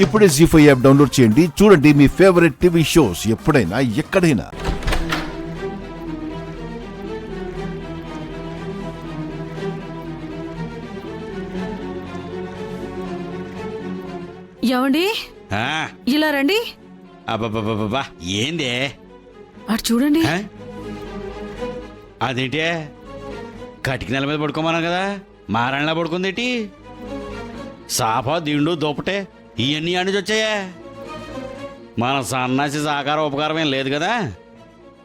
ఇప్పుడే జీ5 app download చేయండి. చూడండి మీ ఫేవరెట్ టీవీ షోస్ ఎప్పుడైనా ఎక్కడైనా. ఏమండి ఇలా రండి. అబ్బా ఏందే అటు చూడండి. అదేంటే కటికి నెల మీద పడుకోమన్నాను కదా, మారాణలా పడుకుందేటి? సాఫా దిండు దుప్పటే ఇవన్నీ అన్ని వచ్చాయా? మన సన్నాసి సహకార ఉపకారం ఏం లేదు కదా,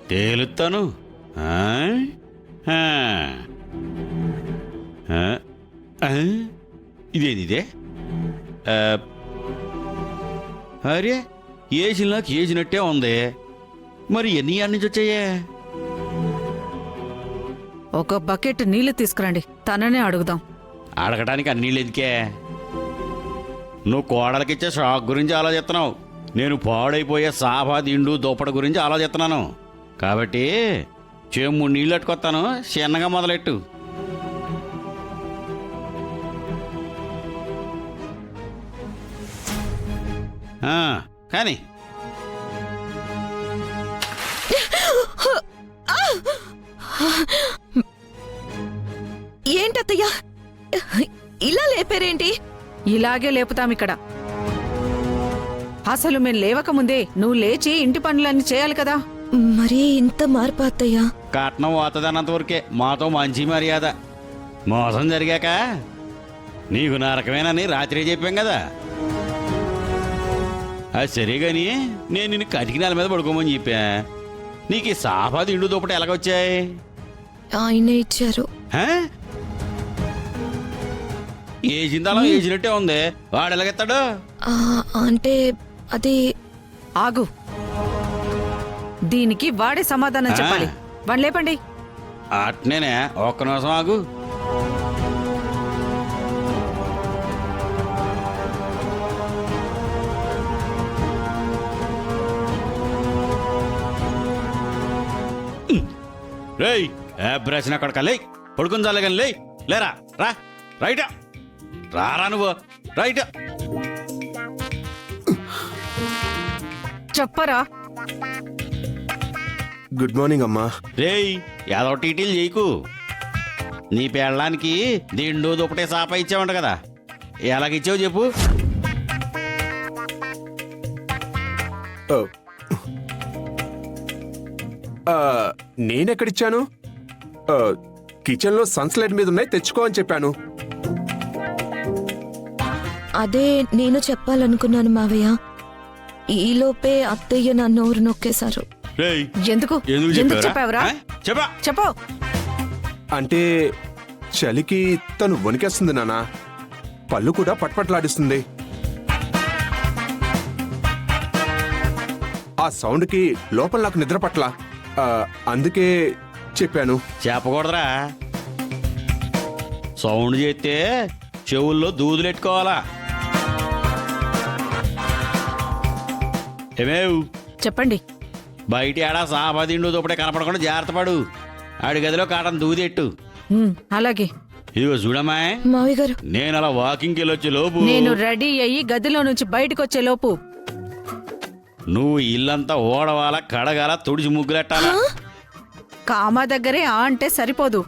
తేలుతాను. ఇదే అరే ఏజిలా కేజినట్టే ఉంది, మరి ఎన్ని అన్ని వచ్చాయే? ఒక బకెట్ నీళ్లు తీసుకురండి, తననే అడుగుదాం. అడగటానికి అన్నీళ్ళు ఎందుకే? నువ్వు కోడలకిచ్చే షాక్ గురించి ఆలోచిస్తున్నావు, నేను పాడైపోయే సాఫా దిండు దుప్పటి గురించి ఆలోచిస్తున్నాను. కాబట్టి చెమ్ము నీళ్ళు అట్టుకొస్తాను, చిన్నగా మొదలెట్టు. కానీ ఏంటత్తయ్యా ఇలా లేపారేంటి? ఇలాగే లేపుతాం ఇక్కడ. అసలు మేము లేవకముందే నువ్వు లేచి ఇంటి పనులన్నీ చేయాలి కదా. మరి ఇంత మార్పు అత్తయ్యా? కట్నం పోతుందన్నంత వరకే మాతో మంచి మర్యాద. మోసం జరిగాక నీకు నరకమేనని రాత్రి చెప్పాం కదా. అది సరే గాని నేను నిన్ను కటికి నెల మీద పడుకోమని చెప్పా. నీకు ఈ సాఫా దిండు దుప్పటి ఎలాగొచ్చాయి? ఆయనే ఇచ్చారు. ఏజిందాలో ఏజినట్టే ఉంది, వాడు ఎలాగెత్తాడు? అంటే అది ఆగు, దీనికి వాడే సమాధానం చెప్పాలి. వాడు లేపండి. అట్నేనే, ఒక్క నిమిషం ఆగు. రేయ్ బ్రష్ అక్కడ లే, పడుకుని చాలే కానీ లేరా, రా రైట్ రారా, నువ్వు రైట్ చెప్పరా. గుడ్ మార్నింగ్ అమ్మా. రేయ్ ఏదో టీటీలు చేయకు. నీ పెళ్ళానికి దిండు దుప్పటే సాప ఇచ్చావంట కదా, ఎలాగిచ్చావు చెప్పు. నేనెక్కడిచ్చాను? కిచెన్ లో సన్స్లైట్ మీద ఉన్నాయి, తెచ్చుకో అని చెప్పాను. అదే నేను చెప్పాలనుకున్నాను మావయ్య. ఈలోపే అత్తయ్య నా నోరు నొక్కేశారు. ఎందుకు చెప్పావురా? చెప్పు. అంటే చలికి తను వణికేస్తుంది నాన్న, పళ్ళు కూడా పట్పట్లాడిస్తుంది. ఆ సౌండ్ కి లోపల నాకు నిద్ర పట్ల, అందుకే చెప్పాను. చెప్పకూడదురా, సౌండ్ చేస్తే చెవుల్లో దూదులెట్టుకోవాలా. ఏమేవ్ చెప్పండి. బయట ఏడా సాఫా దిండు దుప్పటే కనపడకుండా జాగ్రత్త పడు. ఆడి గదిలో కాటన్ దూదెట్టు. అలాగే. ఇదిగో చూడమ్మా, మావయ్య గారు నేను అలా వాకింగ్కి వెళ్ళొచ్చే లోపు, నేను రెడీ అయ్యి గదిలో నుంచి బయటకు వచ్చే లోపు నువ్వు ఇల్లంతా ఓడవాల, కడగాల, తుడిచి ముగ్గులెట్టాలా. కామా దగ్గరే అంటే సరిపోదు,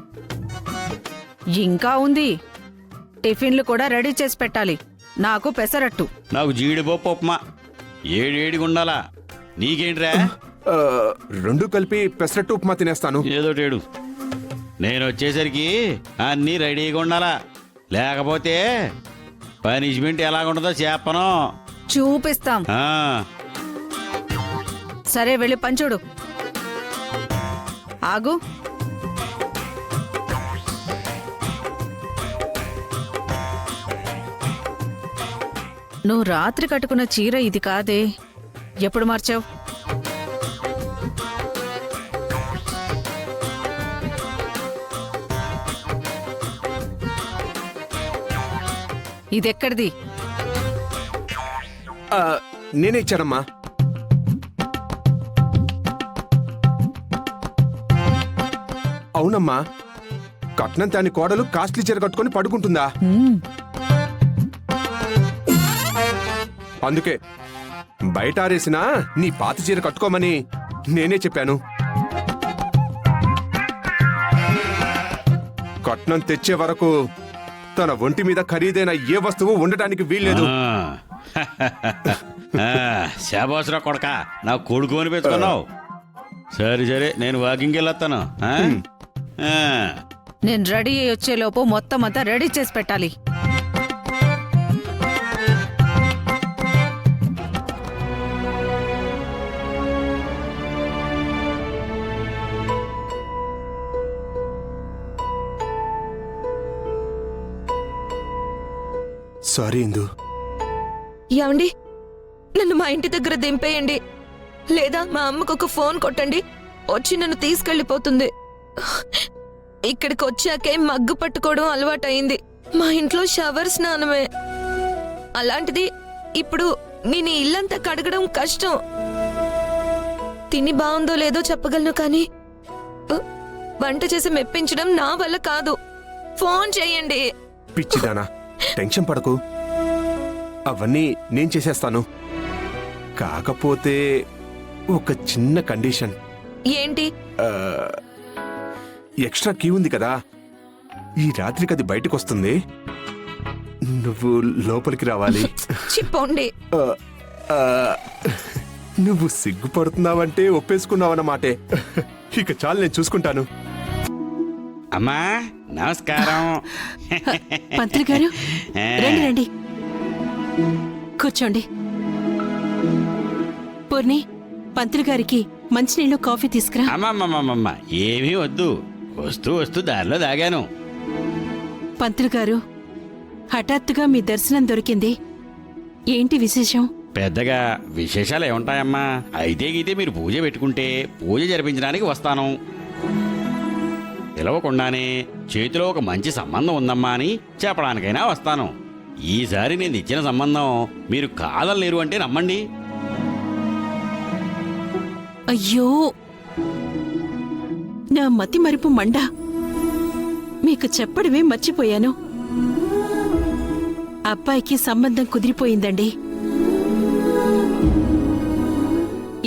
ఇంకా ఉంది. టిఫిన్లు కూడా రెడీ చేసి పెట్టాలి. నాకు పెసరట్టు, నాకు జీడిపప్పు ఉప్మా, ఏడిగా ఉండాలా. నీకేంట్రా? రెండు కలిపి పెసరట్టు ఉప్మా తినేస్తాను. ఏదోటేడు. నేను వచ్చేసరికి అన్నీ రెడీగా ఉండాలా, లేకపోతే పనిష్మెంట్ ఎలాగుంటుందో చెప్పను. చూపిస్తాం. సరే వెళ్ళి పంచుడు. ఆగు. నువ్వు రాత్రి కట్టుకున్న చీర ఇది కాదే, ఎప్పుడు మార్చావు? ఇదెక్కడిది? నేనే ఇచ్చానమ్మా. అవునమ్మా, కట్నం తాని కోడలు కాస్ట్లీ చీర కట్టుకొని పడుకుంటుందా? అందుకే బయట ఆరేసినా నీ పాత చీర కట్టుకోమని నేనే చెప్పాను. కట్నం తెచ్చే వరకు తన ఒంటి మీద ఖరీదైన ఏ వస్తువు ఉండటానికి వీల్లేదు. శాబాసురా కొడక నా కొడుకు అని పెట్టుకున్నావు. సరే సరే నేను వాకింగ్కి వెళ్ళొస్తాను. నేను రెడీ అయ్యి వచ్చేలోపు మొత్తం అంతా రెడీ చేసి పెట్టాలి. సారీ ఇందు. ఏమండి, నన్ను మా ఇంటి దగ్గర దింపేయండి, లేదా మా అమ్మకు ఒక ఫోన్ కొట్టండి, వచ్చి నన్ను తీసుకెళ్ళిపోతుంది. ఇక్కడికి వచ్చాకే మగ్గు పట్టుకోవడం అలవాటైంది. మా ఇంట్లో షవర్ స్నానమే. అలాంటిది ఇప్పుడు నేను ఇల్లంతా కడగడం కష్టం. తిని బాగుందో లేదో చెప్పగలను, కానీ వంట చేసి మెప్పించడం నా వల్ల కాదు. ఫోన్ చేయండి. పిచ్చిదానా, టెన్షన్ పడకు, అవన్నీ నేను చేసేస్తాను. కాకపోతే ఒక చిన్న కండిషన్. ఏంటి? ఎక్స్ట్రా కీ ఉంది కదా, ఈ రాత్రికి అది బయటకు వస్తుంది. నువ్వు లోపలికి రావాలి. చిప్పండి. నువ్వు సిగ్గుపడుతున్నావంటే ఒప్పేసుకున్నావన్నమాటే. ఇక చాలు, నేను చూసుకుంటాను. అమ్మా నమస్కారం. పంతులు గారు రండి రండి, కూర్చోండి. పూర్ణి, పంతులు గారికి మంచినీళ్ళు కాఫీ తీసుకురా. అమ్మమ్మమ్మమ్మ ఏమీ వద్దు, వస్తూ వస్తూ దారిలో దాగాను. పంతులు గారు, హఠాత్తుగా మీ దర్శనం దొరికింది, ఏంటి విశేషం? పెద్దగా విశేషాలు ఏముంటాయమ్మా? అయితే గీతే మీరు పూజ పెట్టుకుంటే పూజ జరిపించడానికి వస్తాను. పిలవకుండానే చేతిలో ఒక మంచి సంబంధం ఉందమ్మా అని చెప్పడానికైనా వస్తాను. ఈసారి నేను ఇచ్చిన సంబంధం మీరు కాదలేరు అంటే నమ్మండి. అయ్యో, నా మతి మరుపు మండ, మీకు చెప్పడమే మర్చిపోయాను. అబ్బాయికి సంబంధం కుదిరిపోయిందండి.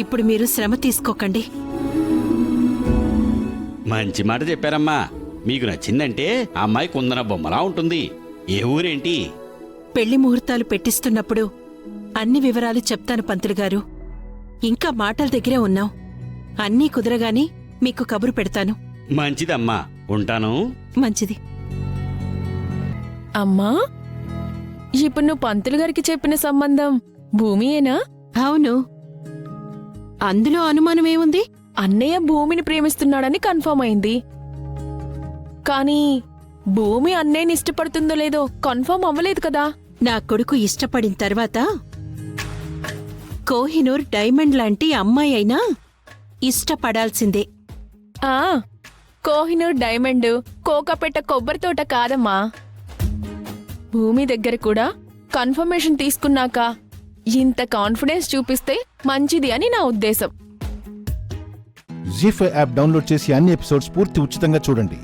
ఇప్పుడు మీరు శ్రమ తీసుకోకండి. మంచి మాట చెప్పారమ్మా. మీకు నచ్చిందంటే ఆ అమ్మాయి కుందన బొమ్మలా ఉంటుంది. ఏ ఊరేంటి? పెళ్లి ముహూర్తాలు పెట్టిస్తున్నప్పుడు అన్ని వివరాలు చెప్తాను పంతులు గారు. ఇంకా మాటల దగ్గరే ఉన్నాం. అన్నీ కుదరగానే మీకు కబురు పెడతాను. మంచిదమ్మా, ఉంటాను. మంచిది. అమ్మా, ఇప్పుడు నువ్వు పంతులు గారికి చెప్పిన సంబంధం భూమియేనా? అవును, అందులో అనుమానమేముంది? అన్నయ్య భూమిని ప్రేమిస్తున్నాడని కన్ఫర్మ్ అయింది. కానీ భూమి అన్నయ్యని ఇష్టపడుతుందో లేదో కన్ఫర్మ్ అవ్వలేదు కదా. నా కొడుకు ఇష్టపడిన తర్వాత కోహినూర్ డైమండ్ లాంటి అమ్మాయి అయినా ఇష్టపడాల్సిందే. ఆ కోహినూర్ డైమండ్ కోకపెట్ట కొబ్బరి తోట కాదమ్మా. భూమి దగ్గర కూడా కన్ఫర్మేషన్ తీసుకున్నాక ఇంత కాన్ఫిడెన్స్ చూపిస్తే మంచిది అని నా ఉద్దేశం. జీ5 యాప్ డౌన్లోడ్ చేసి అన్ని ఎపిసోడ్స్ పూర్తి ఉచితంగా చూడండి.